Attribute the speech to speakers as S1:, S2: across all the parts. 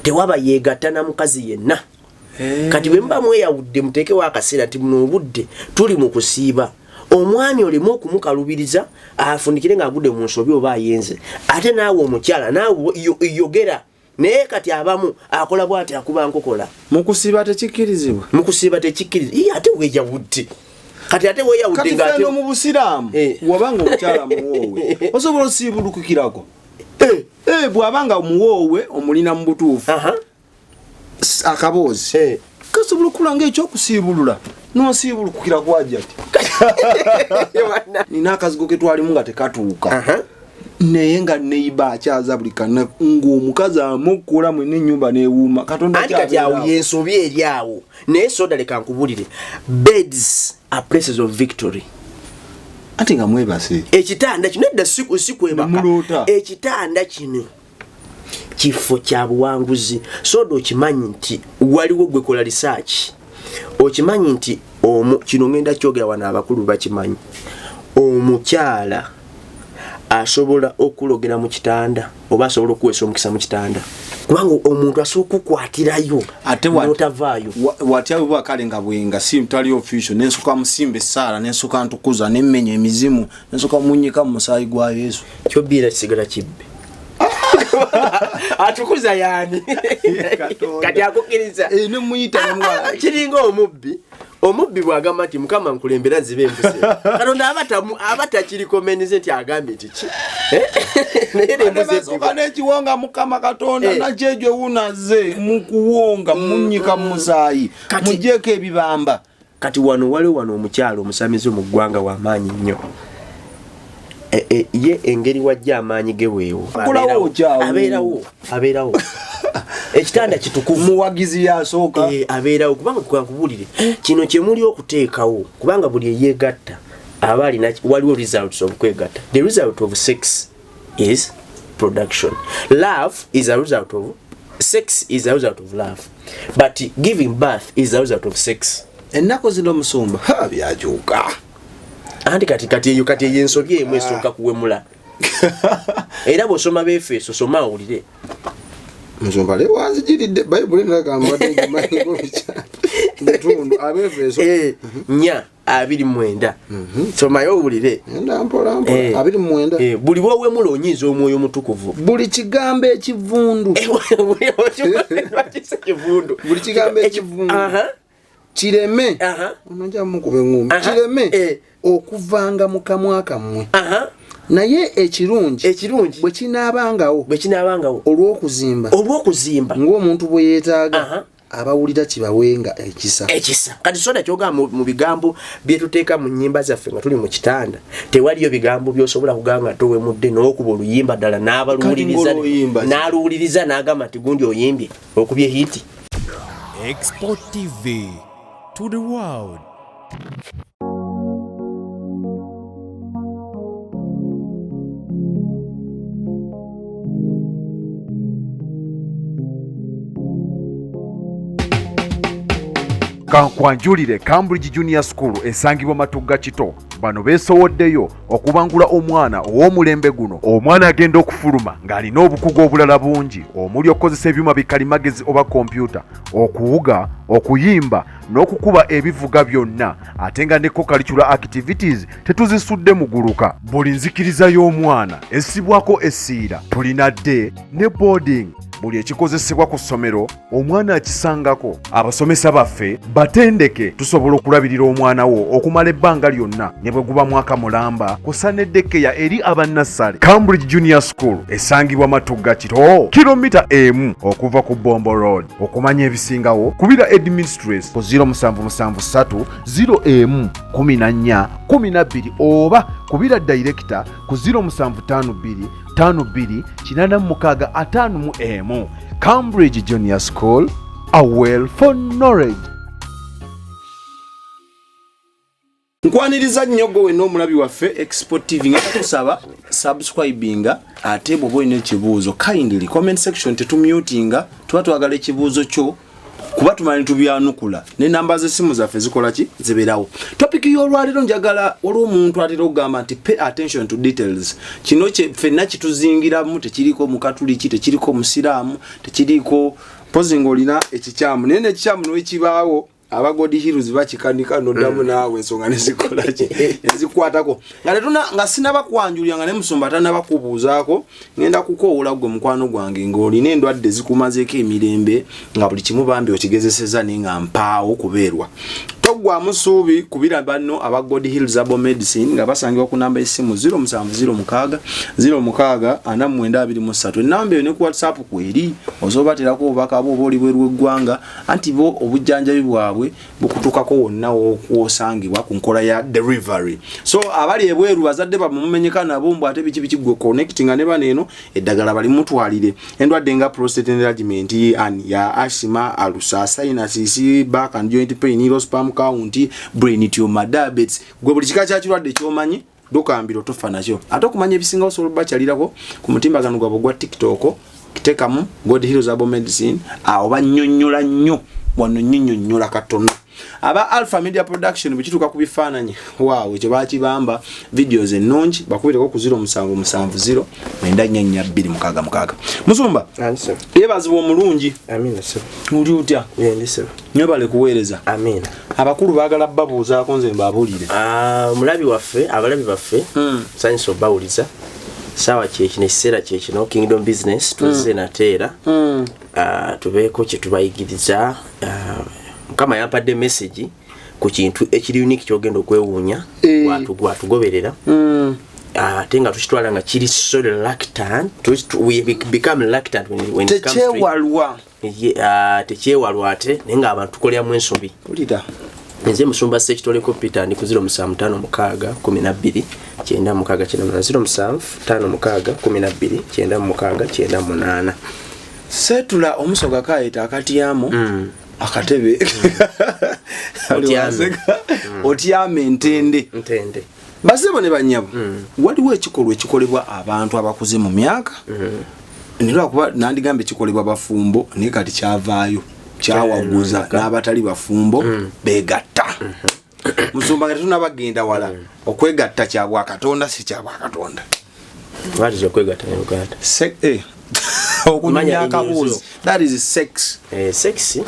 S1: tewaba yegatta na mukazi yenna. Kati bwe mba mweyawudde muteeke wa akaseera nti muno obudde tuli mu kusiiba. Omwami olemu okumukalubiriza afundikire ng'agudde mu nsobi oba ayenze. Ate naawe omukyala naawe yogera. Naye kati abamu akola bw'ati akuba nkokola.
S2: Mukusiiba tekikkirizibwa.
S1: Mukusiiba tekikkirizibwa. Ate weeyawudde. Kati ate weeyawudde
S2: ng'ate. Kati mu Busiraamu wabanga omukyala muwoowe osobola osiibulukukirako. Bw'abanga muwoowe omulina mu butuufu. Akaboozi. Kasobola okulanga ekyokusiibulula. N'osiibulukukira kwajja ati. Nina akazigo ke twalimu nga tekatuuka. Naye nga neiba akyaza buli kana ng'omukazi amukola mwene ennyumba n'ewuuma. Katonda
S1: kati kati awo yensobi eri awo. Naye soda leka nkubulire. Beds are places of victory.
S2: Ate nga mwebase.
S1: Ekitanda kino edda sikwebaka. Ekitanda kino kifo kya buwanguzi. Soda okimanyi nti waliwo gwe kola research. Okimanyi nti kino ngenda kyogera wana abakulu bakimanyi. Omukyala asobola okulogera mu kitanda oba asobola okuweesa omukisa mu kitanda. Kubanga omuntu asooka okukwatirayo
S2: ate
S1: n'otavaayo.
S2: Watyawe bwakale nga bwenga si mutali official n'ensooka musimba essaala n'ensooka ntukuza n'emmenya emizimu n'ensooka munnyika mu musaayi gwa Yesu.
S1: Kyobbiira kisigala kibbe. Atukuza yani. Kati akukkiriza.
S2: Ne muyita mwana.
S1: Kiringa omubbi. Omubbi bwagamba nti Mukama nkulembera zibe embuse. Katonda abatakirikomenize nti agambe kiki. Nere embuse
S2: soka n'ekiwonga Mukama Katonda nakyejwe wunaze mukuwonga munnyika mu musaayi. Mujjeeko ebibamba.
S1: Kati waliwo omukyalo omusamize mu ggwanga w'amaanyi nnyo. Ye engeri wajja amaanyi ge weewo. Abeerawo. Ekitanda kitukuvu
S2: muwagizi yasooka.
S1: Abeerawo kubanga twakubulire. Kino kye muli okuteekawo kubanga buli eyeegatta aba alina waliwo results of kwegatta. The result of sex is production. Love is a result of sex is a result of love. But giving birth is a result of sex.
S2: Ennaku zino musumba byajuuka.
S1: Andi kati yensobye emwe esooka kuwemula. Era bw'osoma Befeso soma awulire.
S2: Musumba le wanzijiridde Bible n'agamba nti Michael Mutundu Abefeso
S1: 4:29. Somayo owulire.
S2: Mpola 29.
S1: Buli wewemula onyiiza omwoyo mutukuvu.
S2: Buli kigambo ekivundu. Buli kigambo ekivundu. Kireme. Onajja mukube ngumbi. Kireme. Okuvanga mu kamwa kammwe. Naye ekirungi bwe kinaabangawo olw'okuzimba ng'omuntu bwe yeetaaga abawulira kibawenga ekisa.
S1: Kati soda kyogamba mu bigambo bye tuteeka mu nnyimba zaffe nga tuli mu kitanda tewaliyo bigambo by'osobola kugamba nga towemudde n'okuba oluyimba ddala n'aluwuliriza n'agamba nti gundi oyimbye okubye hiti.
S3: Export TV to the world.
S4: Kankwanjulire Cambridge Junior School esangibwa Matugga Kito. Bano beesowoddeyo okubangula omwana ow'omulembe guno. Omwana agenda okufuluma ng'alina obukugu obulala bungi omuli okukozesa ebyuma bikalimagezi oba kompyuta, okuwuga, okuyimba n'okukuba ebivuga byonna ate nga ne co-curricular activities tetuzisudde muguluka. Buli nzikiriza y'omwana essibwako essiira. Tulina day ne boarding. Buli ekikozesebwa ku ssomero omwana akisangako. Abasomesa baffe batendeke tusobola okulabirira omwana wo okumala ebbanga lyonna ne bwe guba mwaka mulamba kusa n'eddekeya eri abannassale. Cambridge Junior School esangibwa Matugga Kito, kilomita 1 okuva ku Bombo Road. Okumanya ebisingawo kubira administrator ku 0773 01 14 12 oba kubira director ku 0752 52 Cambridge Junior School, a well for knowledge.
S2: Nkwaniriza nnyo gwe n'omulabi waffe Export TV nga tusaba subscribinga ate bw'oba olina ekibuuzo kindly comment section tetumutinga tuba twagala ekibuuzo kyo kuba tumanyi tubyanukula ne namba z'essimu zaffe zikola ki ziberawo. Topic y'olwaliro njagala waliwo omuntu atera okugamba nti pay attention to details. Kino ffenna kituzingiramu, tekiriko mukatuliki, tekiriko musiraamu, tekiriko pozinga olina ekikyamu naye n'ekikyamu n'ekibaawo aba God Heroes bakikanika noddamu naawe ensonga nezikola ki ezikwatako nga sinaba kwanjulya nga ne Musumba tanaba kubuuzaako ngenda kukoowola gwe mukwano gwange ng'olina endwadde zikumazeeko emirembe nga buli kimu bambi okigezeseza naye nga mpaawo kubeerwa. Toggwamu ssuubi kubira banno aba God Heroes Herbal Medicine nga basangibwa ku namba y'essimu 0706 06 4923. Enamba eyo ne ku WhatsApp kweri ozoobaterako obubaka bwo oba oli bweru w'eggwanga anti bo obujjanjabi bwabwe bukutukako wonna w'osangibwa ku nkola ya delivery. So abali ebweru bazadde bamumenyeka nabo mbu ate biki gwe connectinga ne baneeno eddagala bali mutwalire. Endwadde nga prostate enlargement ya asthma, ulcer, sinusitis, back and joint pain, low sperm count, brain tumor, diabetes. Gwe buli kika kya kirwadde ky'omanyi dokambiro tofa nakyo. Ate okumanya ebisinga osobola bakyalirako ku mutimbagano gwabwe gwa TikTok kitekamu God Heroes Herbal Medicine awo bannyonnyola nnyo wano nnyonnyola katono. Aba Alpha Media Production bikituka ku bifaananyi waawe kye bakibamba videos ennungi bakubireko ku 0770 9442 Musumba yebazibwa omulungi.
S1: Amina sir.
S2: Uli utya?
S1: Yendise.
S2: Nyo bale kuweereza.
S1: Amina.
S2: Abakulu baagala babuuzaako nze mbabulire.
S1: Mulabi waffe abalabi baffe sanyisa bawuliza sawa kyekino ekiseera kyekino Kingdom Business tuzze nateera tubeeko kye tubayigiriza Mukama yampadde message ku kintu ekiri unique kyogenda okwewuunya gwatugoberera ate nga tukitwala nga kiri so reluctant we become reluctant when it comes to tekyewalwa ate naye nga abantu tukoleramu ensobi. Nze Musumba Sekitole Computer ndi ku 07561296
S2: setula omusoga kaeta akatyamu akatebe otyame ntende basebo ne banyabu waliwo ekikolwa ekikolebwa abantu abakuze mu myaka nilwa kuba nandigambe ekikolebwa bafumbo naye kati kyavaayo kyawaguza n'abatali bafumbo begatta. Musumba nga tunabagenda wala okwegatta kyabwa Katonda si kyabwa Katonda.
S1: Walizo okwegatta ne Uganda
S2: that is sex.
S1: Sex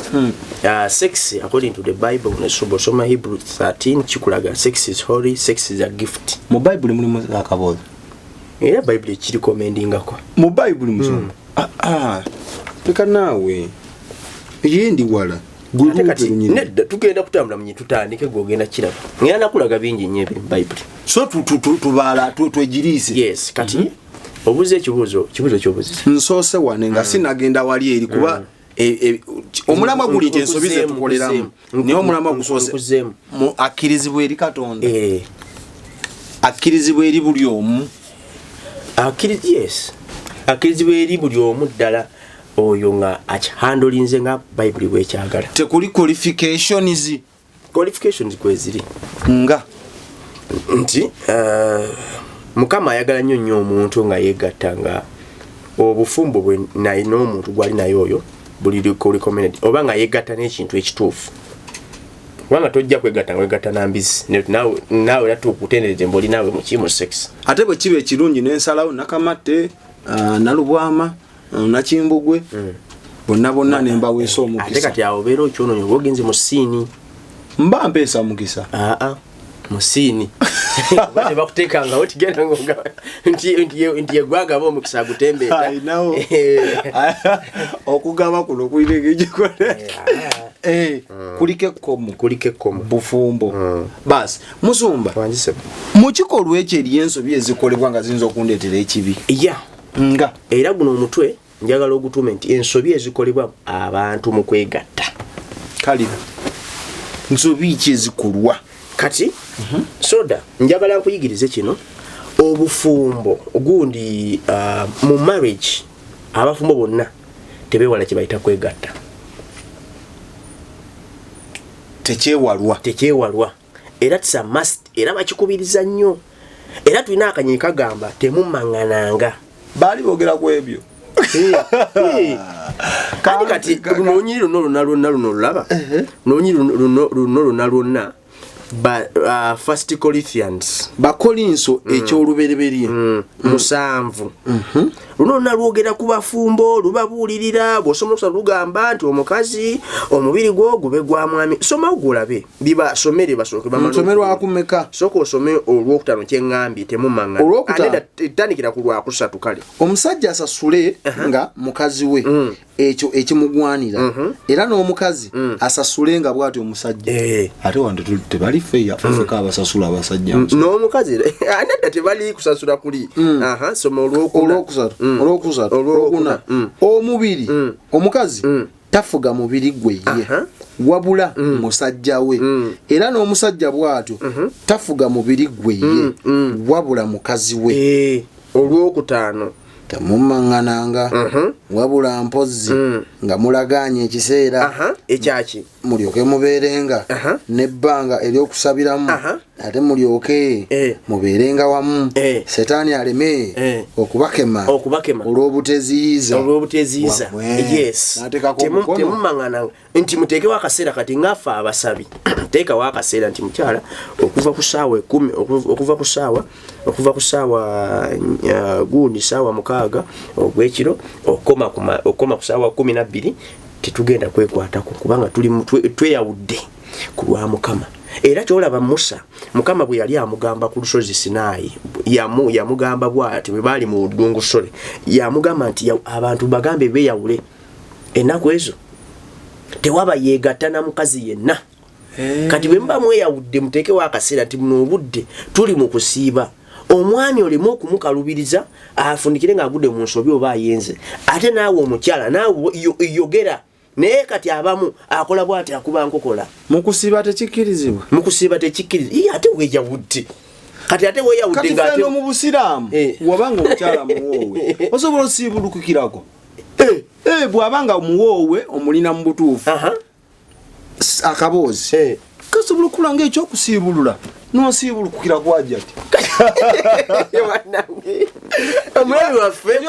S1: sex according to the Bible when Soma Hebrew 13 chikulaga sex is holy, sex is a gift.
S2: Mu Bible mulimu akabozo
S1: era Bible kiri commendinga ko
S2: mu Bible Musumba peka nawe yendi wala
S1: nedda tugenda kutambula munyi tutandike gogenda kiraba ngenda nakulaga bingi nnyo ebiri Bible
S2: so tubala twejiriise.
S1: Yes kati obuze ekibuzo ky'obuzi
S2: nsoose wane nga sinagenda wali eri kuba omulamwa guli nti ensobi ze tukoleramu naye omulamwa gusoose akkirizibwa eri Katonda akkirizibwa eri buli omu akkirizibwa eri buli omu ddala oyo nga akihandolinze nga Bible bwekyagala. Tekuli qualifications
S1: kweziri
S2: nga
S1: nti Mukama ayagala nnyo omuntu nga yegatta nga obufumbo bwe naye n'omuntu gwali naye oyo buli recommended oba nga yegatta n'ekintu ekituufu kubanga tojja kwegatta nambizi naawe natukutendereze mboli naawe mukimu sex
S2: ate bwe kiba ekirungi n'ensalawo Nakamatte Nalubwama Nakimbugwe bonna nembaweesa omukisa
S1: ate kati awo beera okyonoonyo oba ogenze mu siini
S2: mba mpeesa mukisa
S1: musini bate bakutekangawo tigenda ngonga nti yegwagaba omukisa gutembeeta
S2: okugaba kuno kuirege gikole kuliko ekkomo bufumbo basi Musumba mu kikolwa ekyo eri ensobi ezikolebwa nga ziyinza okundeetera ekibi nga
S1: era guno omutwe njagala ogutuume nti ensobi ezikolebwa abantu mu kwegatta
S2: kale nsobi ki ezikolwa
S1: kati soda njagala nkuyigirize kino obufumbo gundi mu marriage abafumbo bonna tebewala kye bayita kwegatta tekyewalwa era tisa must era bakikubiriza nnyo era tulina akanyonyi kagamba temumaŋŋananga
S2: baali boogera ku ebyo
S1: kati nonyiri luno lulaba nonyiri luno lwonna First Corinthians
S2: bakolinso ekyolubereberye
S1: 7 luno nalwogera ku bafumbo lubabuulirira bw'osomosa lugamba nti omukazi omubiri gwo gube gwa mwami soma ogulabe bibasomere basooke
S2: basomerwa akumeka
S1: soko osome olwokutano kyengambye temumanga aneda tandikira ku lwakusatu kale
S2: omusajja asasule nga mukazi we ekyo ekimugwanira era n'omukazi asasule nga bw'ati omusajja ate wande tebali feya Afrika abasasula abasajja
S1: n'omukazi aneda tebali kusasula kuli soma
S2: olwokuna omubiri omukazi tafuga mubiri gwe ye wabula musajja we era n'omusajja bw'atyo tafuga mubiri gwe ye wabula mukazi we
S1: olwokutaano
S2: temummangananga wabula mpozi nga mulaganye ekiseera
S1: ekyaki
S2: mulyoke mubeerenga nebbanga ery'okusabiramu ate mulyoke mubeerenga wamu setaani aleme okubakema olw'obuteziyiza
S1: yes temummangananga nti muteekewo akaseera kati ngaffe abasabi teekawo akaseera nti mukyala okuva ku ssaawa 10 okuva ku ssaawa gundi ssaawa 6 ogw'ekiro okoma ku ssaawa 12 tetugenda kwekwatako kubanga tuli tweyawudde ku lwa Mukama. Era kyolaba Musa Mukama bwe yali amugamba ku lusozi Sinai yamugamba bw'ati bwe bali mu ddungu sole yamugamba nti abantu bagambe beeyawule ennaku ezo tewaba yeegatta na mukazi yenna kati bwe mba mweyawudde muteekewo akaseera nti muno obudde tuli mu kusiiba omwami olimu okumukalubiriza afundikire ng'agudde mu nsobi oba ayenze ate naawe omukyala naawe yogera naye kati abamu akola bw'ati akuba nkokola
S2: mukusiiba tekikkirizibwa
S1: ate weeyawudde kati ate weeyawudde
S2: ng'ate mu busiraamu wabanga omukyala muwoowe osobola osiibulukukirako bw'abanga muwoowe omulina mu butuufu akaboozi kasobola okula ng'ekyokusiibulula n'osiibulukukira kwajja ti
S1: omwami waffe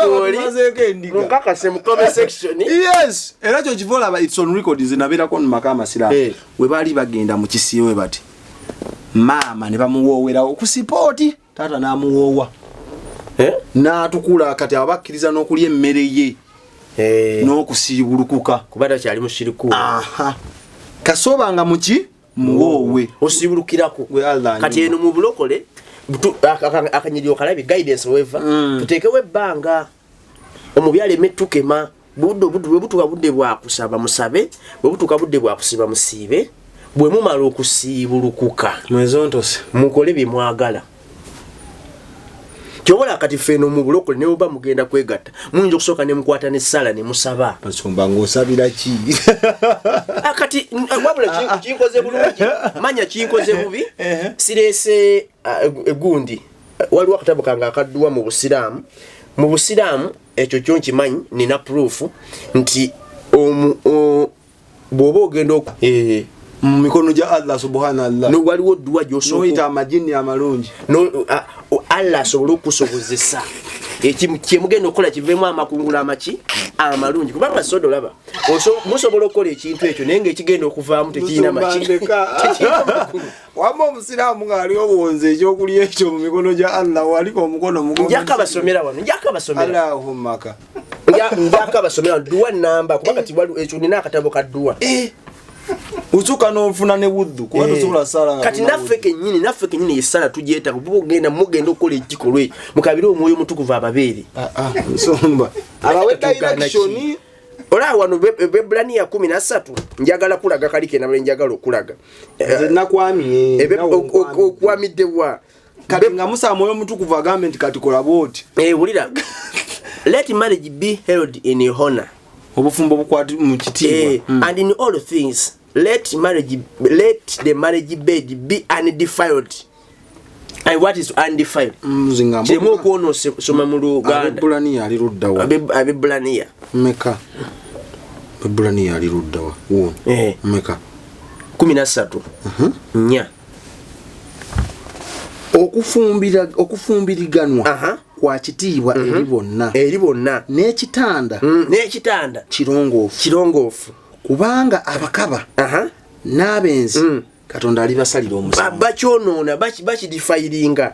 S1: mukakase mu comment section
S2: yes era kyo kiva olaba it's on record zinabeerako mu maka amasiraamu we baali bagenda mu kisiiwe bati maama ne bamuwoowera okusipooti taata n'amuwoowa n'atukula kati abakkiriza n'okulya emmere ye n'okusiibulukuka
S1: kuba takyali mushiriku
S2: kasobanga muki muwoowe
S1: osiibulukirako kati eno mu bulokole akanyiriro kalabi guidance weva tuteekewo ebbanga omubyala emettukema bwe butuka budde bwakusaba musabe bwe butuka budde bwakusiba musiibe bwe mumala okusiibulukuka
S2: mwezontose
S1: mukole bye mwagala kyobola kati feno mu bulokole ne oba mugenda kwegatta muyinza okusooka ne mukwata n'essala ne musaba
S2: basomba ng'osabira ki
S1: akati wabula kinkoze bulungi manya kinkoze bubi sireese egundi waliwo akatabo kange akadduwa mu busiraamu ekyo kyo nkimanyi nina proof nti bw'oba ogenda
S2: mu mikono gya Allah subhanallah
S1: no waliwo dduwa
S2: gy'osoyita amajini amalungi
S1: Allah asobola okusobozesa kyemugenda okukola kiveemu amakungula amaki amalungi kubanga sodo laba musobola okukola ekintu ekyo naye ng'ekigenda okuvaamu tekirina maki
S2: wamba omusiraamu ng'ali obuwonzi ekyokulya ekyo mu mikono gya Allah waliko omukono
S1: njakabasomera wano
S2: Allahumaka
S1: njakabasomera dduwa namba kubanga tiwaliwo ekyo nina akatabo ka dduwa
S2: utuka n'ofuna ne wuddu kuba tosobola sala
S1: kati naffe kennyini yessala tugyeta mugenda okukola ekikolwa mukabire omwoyo mutukuvu ababeere
S2: nsomba abawe direction
S1: olaba wano Bebbulaniya 13 njagala kulaga kalike nabale njagala okulaga
S2: nakwamye
S1: okwamiddebwa
S2: kati nga Musa mwoyo mutukuvu agambe nti kati kola bwoti
S1: wulira let marriage be held in honor
S2: obufumbo bukwati mu kitiibwa
S1: and in all things let the marriage bed be undefiled. And what is undefiled? Kiremu okwono soma mu Luganda.
S2: Bebbulaniya ali luddawa.
S1: Bebbulaniya
S2: meka Bebbulaniya ali luddawa wo meka
S1: 13 nya
S2: okufumbiriganwa kwa kitiibwa eri bonna n'ekitanda kirongoofu kubanga abakaba n'abenzi Katonda alibasalira omusango
S1: bakyonoona bakidifairinga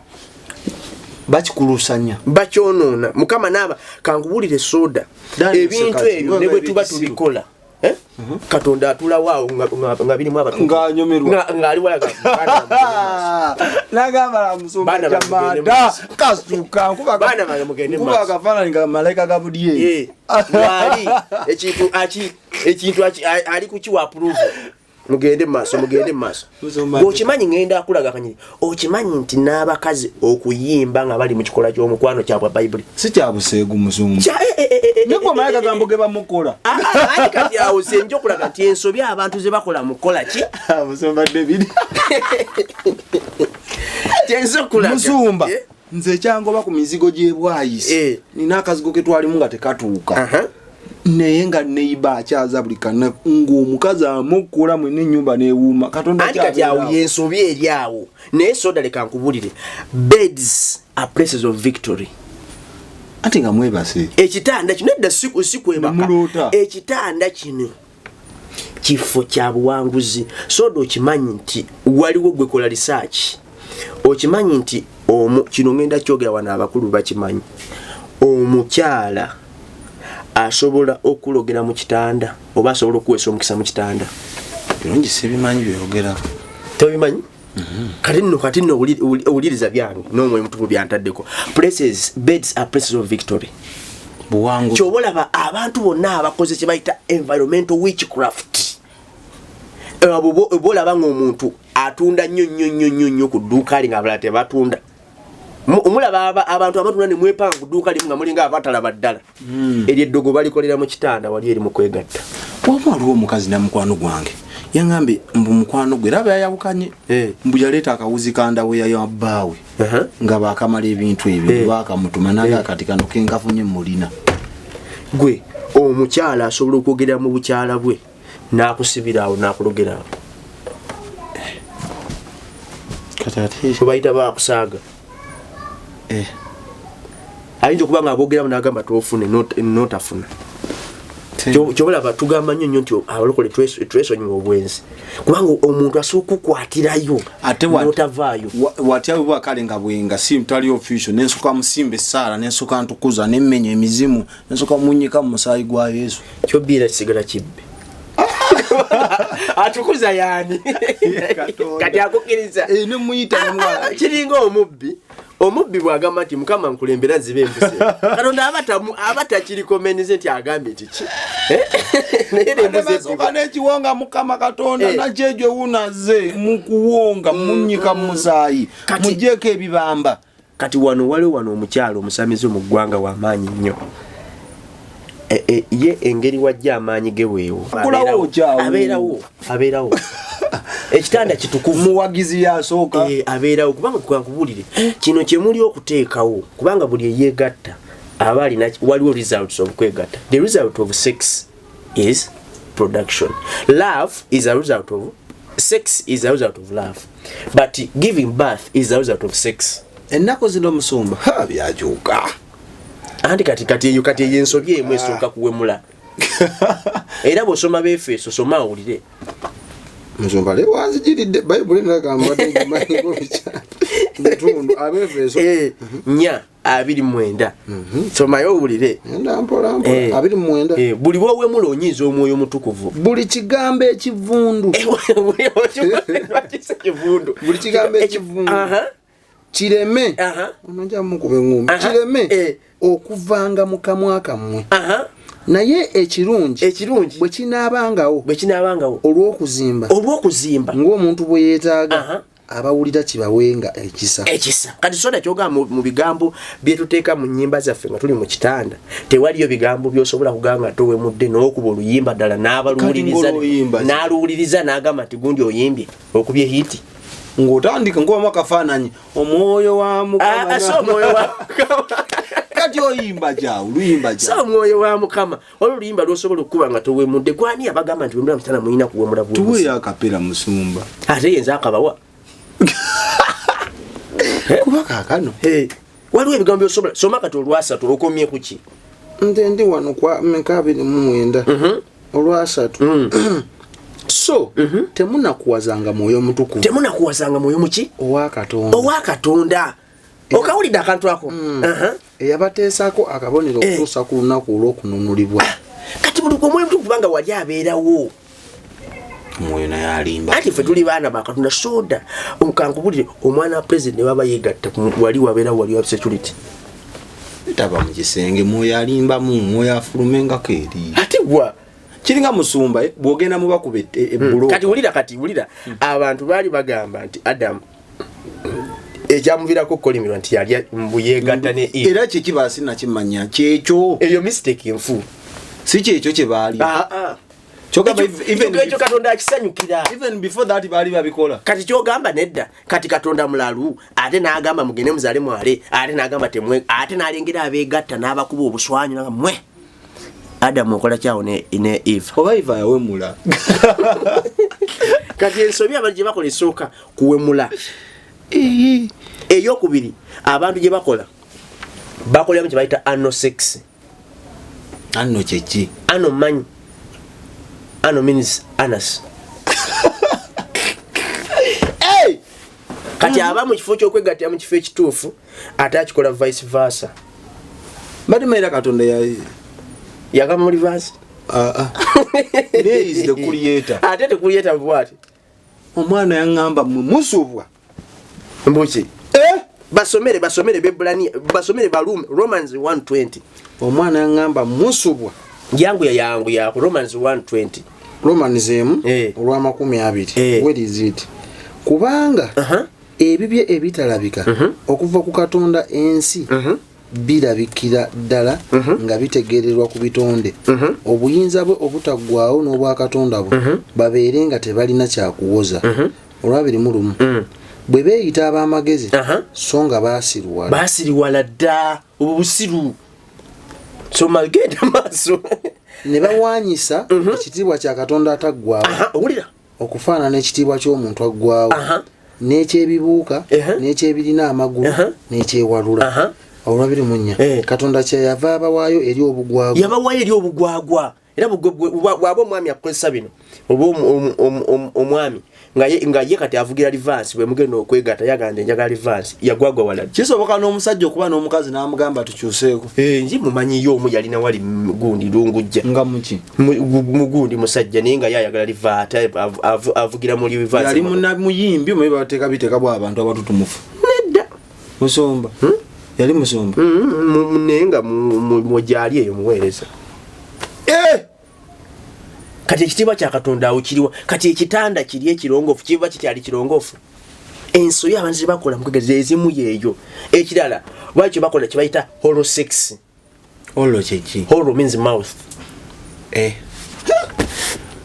S2: bakikulusanya
S1: bakyonoona mukama naaba kankubulire soda ebintu ebyo ne bwe tuba tubikola Katonda atulawaawo nga birimu abatu ng'ali walaga
S2: nagamba musumba jamada kasuka nkuba kafaananyi nga malayika gabudye
S1: ng'ali ekintu ali kukiwa approve mugende maaso okimanyi ngenda akulaga kanyiri okimanyi nti n'abakazi okuyimba nga bali mu kikola ky'omukwano kyabwa bayibuli
S2: si kyabuseegu musumba nyegwa malayika gambo ge bamukola
S1: kati awo senja okulaga nti ensobi abantu ze bakola mukola ki
S2: musumba David
S1: musumba
S2: nze kyangoba ku mizigo gy'ebwayise nina akazigo ke twalimu nga tekatuuka naye nga neiba akyaza buli kana ng'omukazi amukola mwene ennyumba n'ewuuma Katonda
S1: kati awo yensobi eri awo naye soda leka nkubulire beds are places of victory
S2: ate nga mwebase
S1: ekitanda kino edda sikwebaka ekitanda kino kifo kya buwanguzi soda okimanyi nti waliwo gwekola research okimanyi nti kino ngenda kyogera wano abakulu bakimanyi omukyala asobola okulogera mu kitanda oba asobola okuweesa omukisa mu kitanda
S2: birungi sibimanyi byogera
S1: tobimanyi kati nno owuliriza byange n'omwoyo mutubu byantaddeko beds are places of victory
S2: buwangu
S1: kyobolaba abantu bonna abakoze kye bayita environmental witchcraft bolaba ng'omuntu atunda nnyo ku dduuka ali ng'abalala tebatunda omulaba abantu abatunda ne mwepanga ku dduuka limu nga mulinga abatalaba ddala eri eddogo balikolera mu kitanda wali eri mu kwegatta
S2: waba waliwo omukazi na mukwano gwange yangambe mbu mukwano gwe raba yayawukanye mbu yaleeta akawuzi kandawe yayabbaawe nga baakamala ebintu ebyo baakamutuma naye akati kano kenkafunye mulina
S1: gwe omukyala asobola okwogerera mu bukyala bwe n'akusibiraawo n'akulogerawo kati bayita baakusaaga ayinza okuba nga aboogeramu n'agamba tofune notafuna kyobalaba tugamba nnyo nti abalokole twesonyiwa obwenzi kubanga omuntu asooka okukwatirayo notavaayo
S2: watya bwe bakale nga bwenga tali official nensoka musimba essaala nensoka ntukuza nemmenya emizimu nensoka munyika mu musaayi gwa Yesu
S1: kyobbiira kisigala kibbe atukuza yani kati akukiriza
S2: nemuyita
S1: kiringa omubbi bwagamba nti mukama nkulembera zibe embuse Katonda abatakirikomenize nti agambe tiki
S2: nekiwonga mukama Katonda nakyejo wunaze mukuwonga munyika musaayi mujeko ebibamba
S1: kati wano waliwo omukyalo omusamize mu ggwanga w'amaanyi nnyo ye engeri wajja amaanyi ge weewo abeerawo ekitanda kitukuvu
S2: muwagizi yasooka
S1: abeerawo kubanga kwankubulire kino kye muli okuteekawo kubanga buli eyeegatta aba alina waliwo results of kwegatta. The result of sex is production. Love is a result of sex is a result of love, but giving birth is a result of sex.
S2: Enako zino musumba byajuka
S1: andi kati yensobye emwe soka kuwemula era bosoma befeso soma ulire
S2: musumba le wanzijiridde Bible ndagamba ngo bicha ntundu abefeso
S1: nya 29 soma yo ulire
S2: ndampola 29
S1: buli wowe mulonyiza omwoyo mutukuvu
S2: buli kigambo ekivundu buli kigambo ekivundu kireme onanja mukube ngumi kireme okuvanga mukamwa kamwe naye ekirungi bwe kinabangawo olw'okuzimba ng'omuntu bwe yeetaaga abawulira kibawenga ekisa
S1: kati soda kyoga mu bigambo byetuteeka mu nnyimba zaffe nga tuli mu kitanda tewaliyo bigambo byosobola kuganga towe mudde n'okuba oluyimba ddala n'aluwuliriza n'agamba nti gundi oyimbye okubye hiti
S2: ng'otandika ng'omu akafaananyi omwoyo wa mukama kati oyimba jawo luyimba jawo
S1: omwoyo wa mukama oluyimba lwosobola okuba nga towemudde gwani abagamba nti wemula mutana mulina kuwemula bw'omusi
S2: tuwe akapera musumba
S1: ate yenza akabawa
S2: kuba kaakano
S1: waliwo ebigambo byosobola soma kati olwasatu okomye kuki
S2: ndi wano kwa mekabiri mu mwenda olwasatu so temunakuwazanga mwoyo mutukuvu
S1: temunakuwazanga mwoyo muki owakatonda okawulidde akantu ako
S2: eyabateesako akabonero okutuusa ku lunaku olw'okununulibwa
S1: kati buli omwoyo mutukuvu kubanga wali abeerawo
S2: mwoyo naye alimba
S1: ati ffe tuli baana bakatonda soda omukankubulire omwana wa president ne baba yeegatta wali wabeerawo wali wa security
S2: taba mu kisenge mwoyo alimbamu mwoyo afulumengako eri
S1: ati gwa
S2: kiringa musumba bwogenda mu bakube ebbulo
S1: kati wulira abantu baali bagamba nti Adam ekyamuvirako kolimirwa nti yali mbuyeegatta ne
S2: era kyekibaasi nakimanya kyekyo
S1: eyo mistake enfu
S2: si kyekyo kye baali
S1: ekyo katonda akisanyukira
S2: even before that baali babikola
S1: kati kyogamba nedda kati katonda mulalu ate n'agamba mugende muzaale mwale ate n'agamba temwe ate n'alengera abeegatta n'abakuba obuswanyu nga mwe Adamu okola kyawo ne Eva
S2: oba Eva yawemula
S1: kati ensobi abantu gye bakola esooka kuwemula eyokubiri abantu gye bakola bakoleramu kye bayita anal sex
S2: anno kyeki
S1: anal manyi anal means anus kati aba mu kifo ky'okwegattira mu kifo ekituufu ate akikola vice versa
S2: bati maira katonda
S1: yagamba muri verse
S2: He is the creator
S1: ate the creator what
S2: omwana yangamba musubwa
S1: mbuki basomere Bebrania basomere balume Romans 1:20
S2: omwana yangamba musubwa
S1: yangu ya Romans 1:20
S2: Romans olwa 20 what is it kubanga ebibye ebitalabika okuva ku katonda ensi birabikira ddala nga bitegererwa ku bitonde obuyinza bwe obutaggwaawo n'obwa katonda bwe babeere nga tebalina kyakuwoza olwabiri mu lumu bwe beeyita ab'amagezi so nga
S1: baasiriwala dda obusiru so magenda maaso
S2: ne bawaanyisa ekitiibwa kya katonda ataggwaawo
S1: owulira
S2: okufaanana ekitiibwa ky'omuntu aggwaawo n'ekyebibuuka n'ekyebirina amagulu n'ekyewalula olwabiri munya katonda kyeyava abawaayo eri obugwagwa
S1: yabawaayo eri obugwagwa era bwaba omwami akozesa bino oba omwami nga ye kati avugira livansi bwe mugenda okwegatta yaganda enjagala livansi yagwagwa wala
S2: kisoboka n'omusajja okuba n'omukazi n'amugamba tukyuseeko
S1: nji mumanyiyo omu yalina wali gundi lungujja
S2: nga muki
S1: mugundi musajja naye nga yayagala livaata avugira mu livansi
S2: yali muyimbi omubi bateeka biteeka bwa abantu abatutumufu
S1: nedda
S2: musomba yali musomba
S1: naye nga mujali eyo muweereza kati ekitiibwa kya katonda awo kiriwa kati ekitanda kiri ekirongofu kiba kityali kirongofu ensobi abantu ze bakola mukugeza ezimu yeeyo ekirala lwaki bakola kye bayita oral sex
S2: oral kyeki
S1: oral means mouth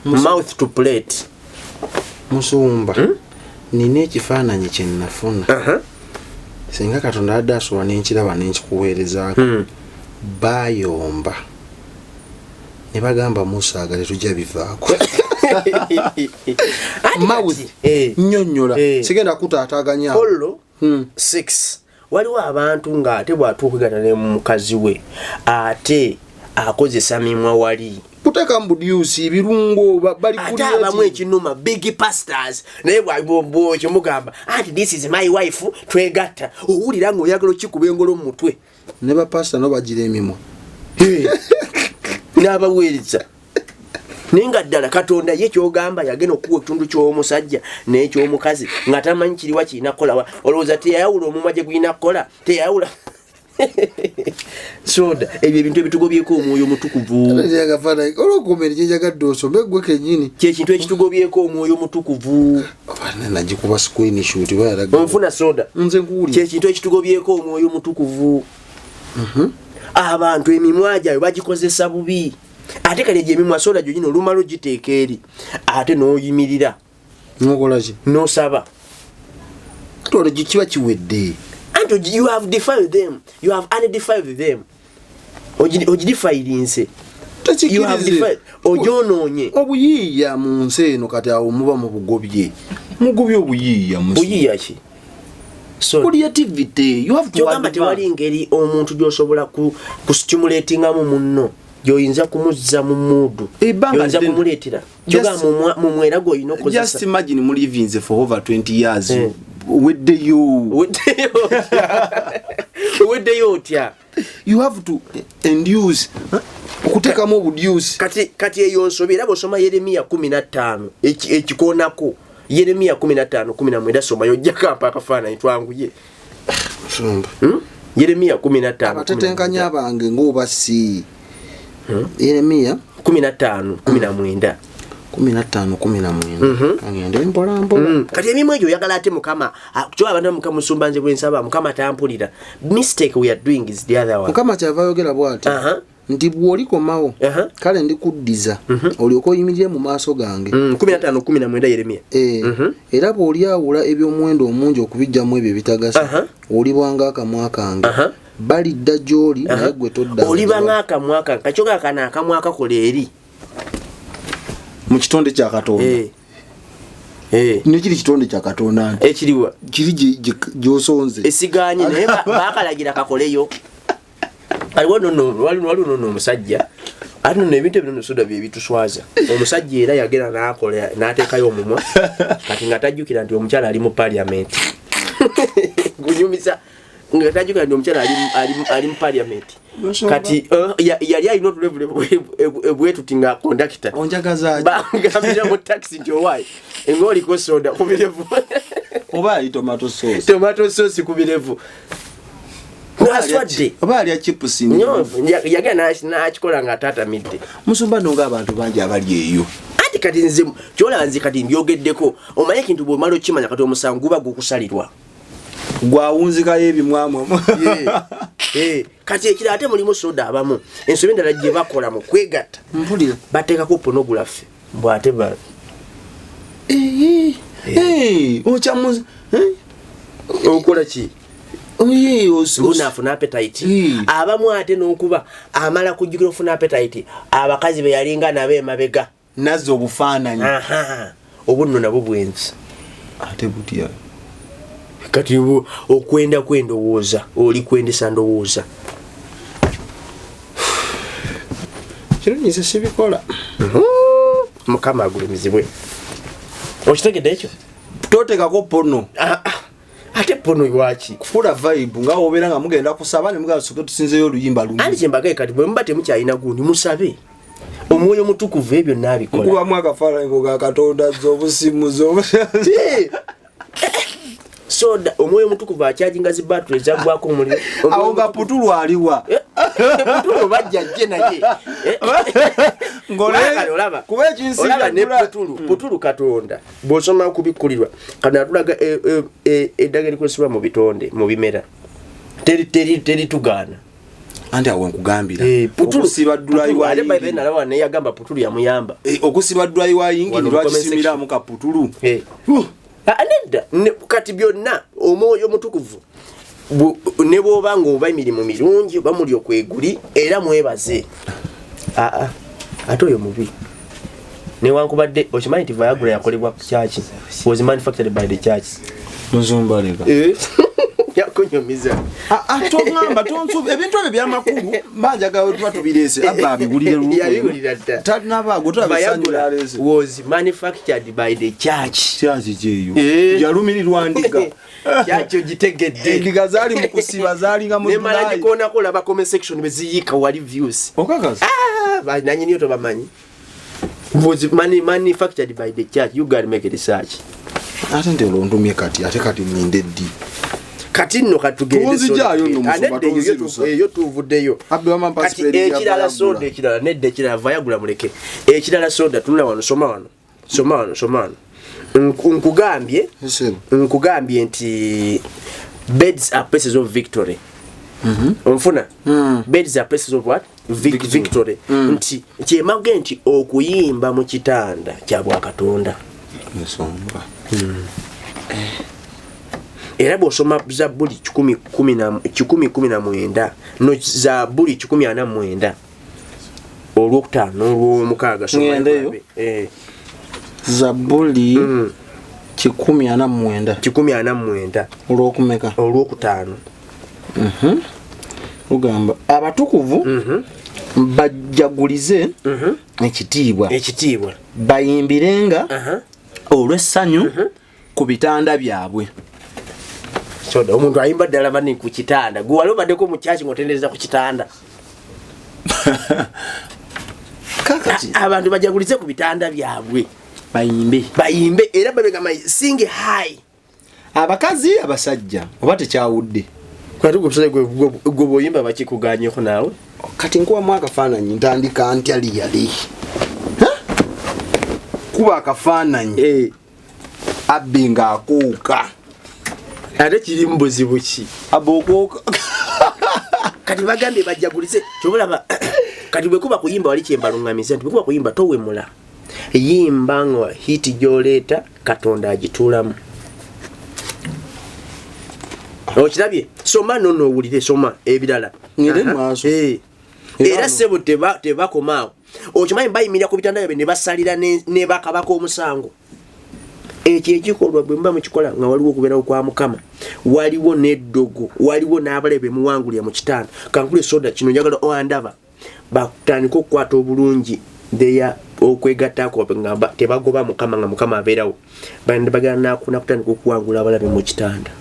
S1: mouth to plate
S2: musumba nina ekifaananyi kye nnafuna singa katonda adde asobola n'enkiraba n'ekikuweerezaako bayomba ne bagamba Musa agale tujja bivaako mouth nnyonnyola sigenda kutaataaganya
S1: ollo 6 waliwo abantu nga ate bw'atuukigana ne mukazi we ate akozesa mimwa wali
S2: kuteeka mbudyusi ebirungo bali
S1: ate abamu ekinuma big pastors naye bwabombo kyemugamba anti this is my wife twegatta owulira ng'oyagala okikuba engolo mu mutwe
S2: ne bapasta no bagira emimwa
S1: n'abaweereza naye nga ddala katonda ye kyogamba yagenda okuwa ekitundu ky'omusajja n'ekyomukazi nga tamanyi kiriwa kirina kukolawa olowooza teyayawula omumwa gye gulina kukola teyayawula soda ebyo ebintu ebitugobyeko omwoyo mutukuvu
S2: olwokumeri gyenjagadde osome gwe kennyini
S1: kyekintu ekitugobyeko omwoyo mutukuvu
S2: nagikuba screenshot
S1: onfuna soda
S2: nze nkuwulira
S1: kyekintu ekitugobyeko omwoyo mutukuvu abantu emimwa gyabwe bagikozesa bubi ate kale gye emimwa soda gyo gino olumala ogiteeka eri ate n'oyimirira
S2: nokolaki
S1: n'osaba
S2: ate olwo kiba kiwedde
S1: and you have defiled them you have undefined them ogidefilinse you have defiled ojonoonye
S2: obuyiiya mu nsi eno kati awo muba mu bugobye mugobye obuyiiya
S1: buyiiya ki So
S2: creativity you have to
S1: jogamba tewali ngeri omuntu gyosobola ku stimulatingamu munno gyoyinza kumuzza mu mood gyoyinza kumuleetera jogamba mu mwera gw'olina okozesa.
S2: Just imagine mu living for over 20 years with the you you have to induce okutekamu obuduce
S1: kati eyo nsobi era bw'osoma Yeremiya 15 ekikoonako Yeremiya 15:17 soma yojjako akafaananyi twanguye Yeremiya 15
S2: abatetenkanya abange ng'obasi Yeremiya
S1: 15:17
S2: ngende mpola
S1: kati emimu egyo oyagala ate Mukama kyoba abantu Mukama musumba nze bwensaba Mukama tampulira. Mistake we are doing is the other one.
S2: Mukama kyava yogera bw'ati nti bw'olikomawo kale ndikuddiza olyoka oyimirire mu maaso gange
S1: 15:17 Yeremiya
S2: era bw'olyawula eby'omuwendo omungi okubijjamu ebyo ebitagasa olibwanga akamwa kange balidda gy'oli naye gwe todda
S1: olibanga akamwa kange kakyoga kana akamwa akakola eri
S2: mu kitonde kya Katonda nekiri kitonde kya Katonda
S1: ekiriwa
S2: kiri gy'osonze
S1: esiganye naye bakalagira kakoleyo aliwo nono omusajja ate nono ebintu ebino soda bye bituswaza omusajja era yagenda n'akola n'ateekayo omumwa kati nga tajjukira nti omukyala ali mu parliament gunyumiza nga tajjukira nti omukyala ali mu parliament kati yali alina otulevule ebwetuti nga kondakita
S2: onjagaza
S1: bagambira mu taxi nti owayi ng'oliko soda ku birevu
S2: oba ali tomato sauce
S1: ku birevu
S2: oba alya chips
S1: yagenda n'akikola nga ataatamidde
S2: musumba nonga abantu bangi abali eyo
S1: anti kati nze kyolaba nze kati mbyogeddeko omanye ekintu bw'omala okimanya kati omusango guba gukusalirwa
S2: gwawunzikayo ebimwamu
S1: kati ekira ate mulimu soda abamu ensobi endala gye bakola mu kwegatta
S2: mpulira
S1: bateekako pornography bw'ate ba
S2: okyamuzi
S1: okola ki ofuna appetite abamu ate n'okuba amala kujjukira ofuna appetite abakazi be yalinga nabo emabega
S2: nazze obufaananyi
S1: obunno nabo bwenzi
S2: ate butya
S1: kati okwenda kwendowooza oli kwendesa ndowooza kino nyiza sibikola Mukama agulumizibwe okitegedde ekyo
S2: totekako pono
S1: ate pono lwaki
S2: kufula vibe nga obeera nga mugenda kusaba ne mugenda soke tusinzeyo oluyimba lumu
S1: andi kyembagaye kati bwe muba temukyalina gundi musabe omwoyo mutukuvu ebyo nabikola
S2: nkubamu akafaananyi ga Katonda z'obusimuzi
S1: soda omwoyo mutukuvu akyajinga zi battery ezagwako omuliro
S2: awo nga putulu aliwa
S1: putulu bajja jje naye
S2: olaba kuba ekinsiolaba
S1: ne putulu Katonda bw'osoma kubikulirwa kana tulaga eddagala likozesebwa mu bitonde mu bimera teri tugaana
S2: anti awo nkugambira
S1: okusiba ddulayi wa yingi ate nalaba naye yagamba putulu yamuyamba
S2: okusiba ddulayi wa yingi lwakisimiramu ka putulu
S1: anedda kati byonna omwoyo mutukuvu ne bw'oba ng'oba emirimu mirungi oba muli okweguli era mwebaze ate oyo mubi newankubadde okimanyi nti Viagra yakolebwa ku kyaki was manufactured by the church
S2: muzumbaleka
S1: yakunyumiza
S2: tongamba tonsuba ebintu ebyo byamakulu banjagawe tuba tubireese abba abigulire talinabaago
S1: Viagra was manufactured by the church
S2: kyazi kyeyo yalumirirwa ndiga
S1: kyakyo gitegedde
S2: endiga zaali mu kusiba zaalinga mu
S1: nemala gikoonako olaba comment section beziyiika wali views
S2: okakazi
S1: nanyini yo tobamanyi was manufactured by the church. You gotta make a research.
S2: Ate nte olondumye kati ate kati ninde ddi
S1: kati nno katugende so yo tuvuddeyo kati ekirala soda ekirala nedde ekirala Viagra muleke ekirala soda tunula wano soma wano nkugambye nti beds are places of victory. Onfuna beds are places of what? Victory. Nti kyemage nti okuyimba mu kitanda kya bwa Katonda
S2: nsomba.
S1: Era bw'osoma Zabbuli 10:19 no Zabbuli 10:49 olwokutaano olw'omukaaga
S2: soma Zabbuli 149 olwokumeka
S1: olwokutaano
S2: ugamba abatukuvu bajagulize ekitiibwa bayimbirenga olw'essanyu ku bitanda byabwe.
S1: Soda omuntu ayimba ddala mani ku kitanda gwe wali obaddeko mu kyaki ng'otendereza ku kitanda
S2: kakati
S1: abantu bajagulize ku bitanda byabwe bayimbe era babegamba singe high.
S2: abakazi abasajja oba tekyawudde
S1: kwati gwe bwoyimba bakikuganyeko naawe
S2: kati nkuwamu akafaananyi ntandika ntya liyali kuba akafaananyi abbi ng'akuuka
S1: ate kirimu buzibu ki
S2: abookuuka
S1: kati bagambye bajagulize kyobulaba kati bwe kuba kuyimba wali kyembalungamisa nti bwe kuba kuyimba towemula yimba nga hiti gy'oleeta katonda agituulamu. Okirabye soma nono owulire soma ebirala era sebo tebakomaawo okimanyi bayimirira ku bitanda byabwe ne basalira ne bakabaka omusango. Ekyo ekikolwa bwe mba mukikola nga waliwo okubeerawo kwa Mukama waliwo n'eddogo waliwo n'abalabe bemuwangulira mu kitanda kankule soda kino njagala oyandaba batandika okukwata obulungi ndeya okwegattako ngamba tebagoba Mukama nga Mukama abeerawo bagenda nakutandika okuwangula abalabe mu kitanda.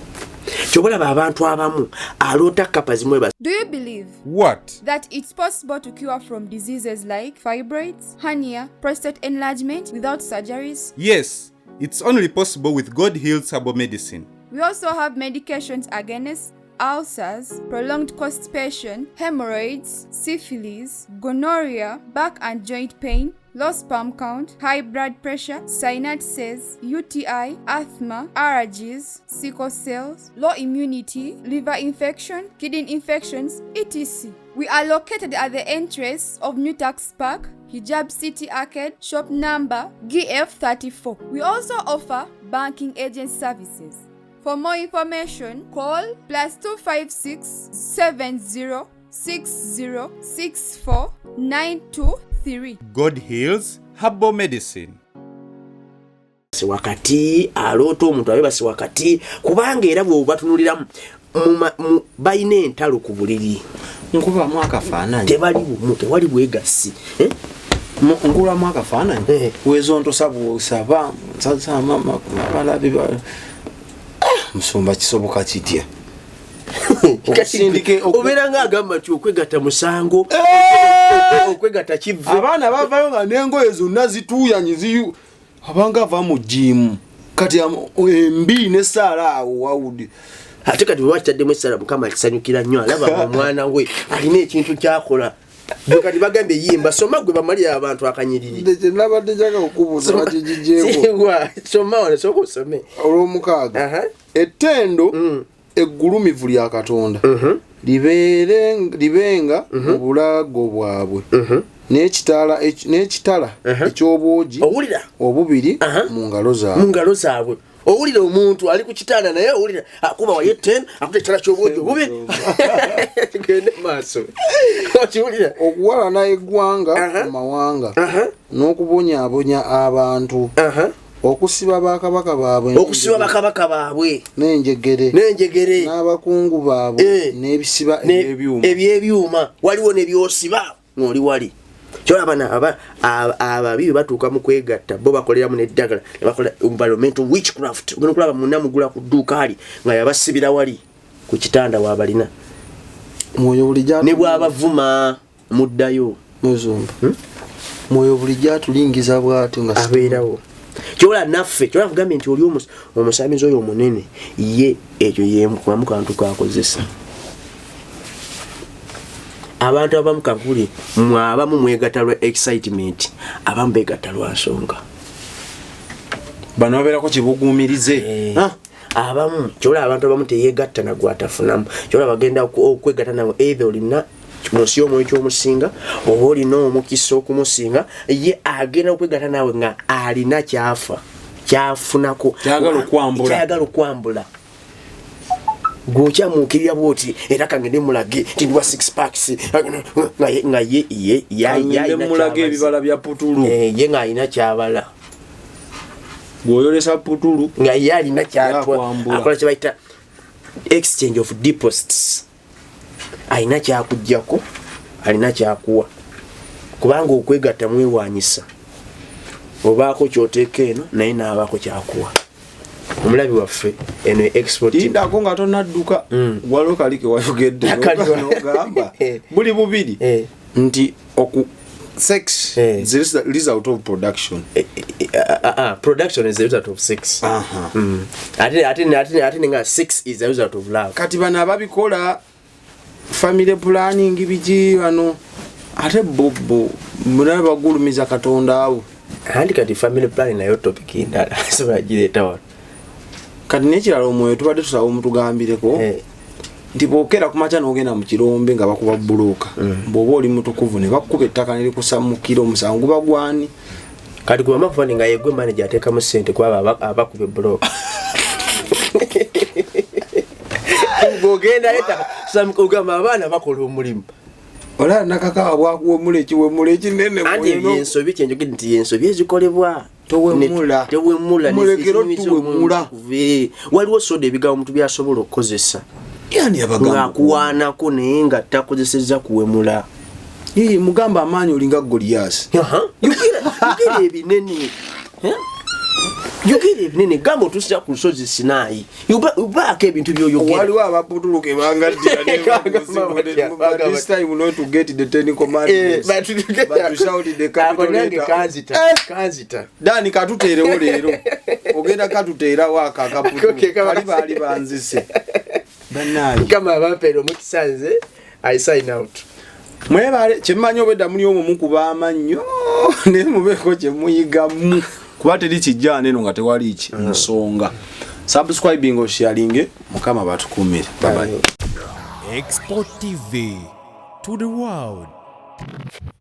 S1: Chobolaba abantu abamu alota kapazi mweba.
S5: Do you believe
S3: What?
S5: that it's possible to cure from diseases like fibroids, hernia, prostate enlargement without surgeries?
S3: Yes, it's only possible with God Heals Herbal Medicine.
S5: We also have medications against ulcers, prolonged constipation, hemorrhoids, syphilis, gonorrhea, back and joint pain, low sperm count, high blood pressure, sinuses, UTI, asthma, allergies, sickle cells, low immunity, liver infection, kidney infections, etc. We are located at the entrance of New Tax Park, Hijab City Arcade, shop number GF34. We also offer banking agent services. For more information, call +256 70 60 64 923.
S3: God Heals Herbal Medicine.
S1: Wakati alota omuntu abe basi wakati kubanga era bwo batunulira bayina entalo ku buliri
S2: nkuba mu akafaananyi
S1: tewali bwegasi
S2: ngula mu akafaananyi wezo saba sasa mama abalabi musumba kisoboka kitya
S1: kasindike oberanga agamba ti okwegatta musango okwegatta kivu
S2: abaana bavayo nga nengoye zonna zituuyanyi ziyu abanga ava mu jimu kati embi ne saala awo wawudi
S1: ate kati bwakitaddemu essala Mukama akisanyukira nnyo alaba omwana we alina ekintu kyakola kati bagambye yimba soma gwe bamalira abantu akanyiriri
S2: nabadde jaga okubuuza bakijijjeeko
S1: soma wano soka osome
S2: olw'omukaaga ettendo eggulumivu lya Katonda libenga mu bulago bwabwe n'ekitala eky'obwogi obubiri mu ngalo zaabwe owulira omuntu ali ku kitanda naye owulira akuba waye 10 akute ekitala ky'obwogi obubiri gende maaso okiwulira okuwalana eggwanga mu mawanga n'okubonyaabonya abantu okusiba bakabaka baabwe n'enjegere n'abakungu baabwe n'ebisiba eby'ebyuma waliwo n'ebyosiba ng'oli wali kyolabana ababibi batuuka mu kwegatta bo bakoleramu n'eddagala ne bakola environmental witchcraft ogenda okulaba munnamugula ku dduuka ali nga yabasibira wali ku kitanda waabalina ne bw'abavuma muddayo mwoyo bulijjo atulingiza bw'atyo nga abeerawo kyola naffe kyola kugambye nti oli omusamizi oyo omunene ye ekyo yemukwamu kantu kakozesa abantu abamu kankuli abamu mwegatta lwa excitement abamu begatta lwa nsonga bano babeerako kibuguumirize
S1: abamu kyola abantu abamu teyegatta nagwatafunamu kyola bagenda okwegatta nawe either olina munsi y'omwoyo ky'omusinga oba olina omukisa okumusinga ye agenda okwegatta nawe nga alina kyafunako kyagala okwambula gwokyamuukirira bwoti era kangende mulage tindiwa 6 packs nga ye
S2: mulage ebibala bya putulu
S1: ye ng'alina kyabala
S2: gwoyolesa putulu
S1: nga ye alina kyatwa
S2: Yakwambula.
S1: akola kye bayita exchange of deposits. Alina kyakuggyako, alina kyakuwa, kubanga okwegatta mwewanyisa. Obaako kyoteeka eno naye n'abaako kyakuwa. Omulabi waffe eno export
S2: tindako nga tonadduka waliwo kali ke wayogedde n'ogamba buli bubiri nti sex is the result of production.
S1: Production is the result of sex. Ate nga sex is the result of love.
S2: Kati bano ababikola family planning biki bano ate bobo mulabe bagulumiza Katonda awo.
S1: Andi kati family planning nayo topic indala sobola gireeta wano.
S2: Kati nekirala omwoyo tubadde tusaba omutugambireko nti bookera kumakya n'ogenda mu kirombe nga bakuba bbulooka bw'oba oli mutukuvu ne bakuba ettaka ne likusamukira omusango bagwani.
S1: Kati gwe amakufani nga yegwe manager ateekamu ssente kuba abakuba bbulooka. Bw'ogenda ettaka tusagamba abaana bakola omulimu.
S2: Ola nakakawa bwakuwemula ekiwemula ekinene
S1: anti ensobi kyenjogedde nti ensobi ezikolebwa
S2: tewemula mulekero tuwemula.
S1: Waliwo soda ebigambo omuntu byasobola okukozesa
S2: yani
S1: ng'akuwaanako naye nga takozesezza kuwemula.
S2: Mugamba amaanyi olinga Goliath.
S1: Yogera ebinene. Yogera ebinene gamba otusira ku lusozi Sinai. Ubaako ebintu by'oyogera.
S2: Waliwo abaputuluke bangaddira this time not to get the 10 commandments but to shout the capital letter.
S1: Kanzita.
S2: Dani katuteerewo leero. Ogenda katuteerawo akakaputu. Kali baali banzise. Banayi.
S1: Kama abampeera omukisanze I sign out.
S2: Mwebale kyemmanyi obedda muli omwo mukuba amannyo naye mubeeko kye muyigamu kuba teri kijja neno nga tewali ki nsonga. Subscribing or sharing mukama batukumire. Bye bye.
S6: Export TV to the world.